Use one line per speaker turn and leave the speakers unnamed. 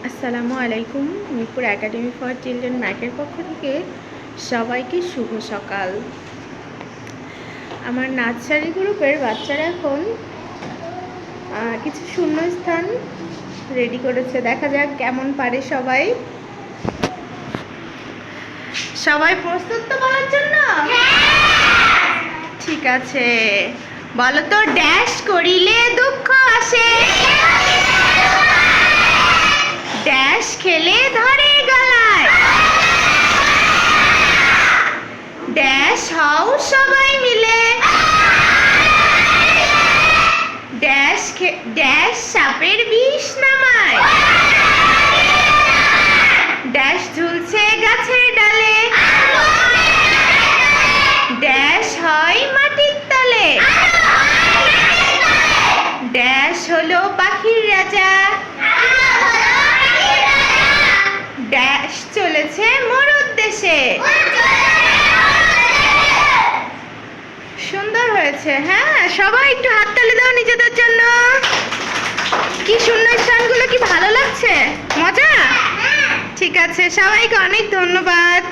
আসসালামু আলাইকুম। Mirpur academy for children ম্যাকের পক্ষ থেকে সবাইকে শুভ সকাল। আমার নার্সারি গ্রুপের বাচ্চারা এখন কিছু শূন্যস্থান রেডি করেছে। দেখা যাক কেমন পারে সবাই। সবাই প্রস্তুত তো বলার জন্য? ঠিক আছে, বলো তো, ড্যাশ করিলে দুঃখ আসে, ড্যাশ খেলে ধরে গলায়, ড্যাশ হও সবাই মিলে, ড্যাশ সাপের বিষ নামায়, ড্যাশ ঝুলছে গাছের ডালে, ড্যাশ হয় মাটির তলে, ড্যাশ হলো পাখির রাজা, ড্যাশ চলেছে মোর উদ্দেশ্যে। সুন্দর হয়েছে। হ্যাঁ, সবাই একটু হাততালি দাও নিজেদের জন্য। কি শূন্যস্থানগুলো কি ভালো লাগছে? মজা? ঠিক আছে, সবাইকে অনেক ধন্যবাদ।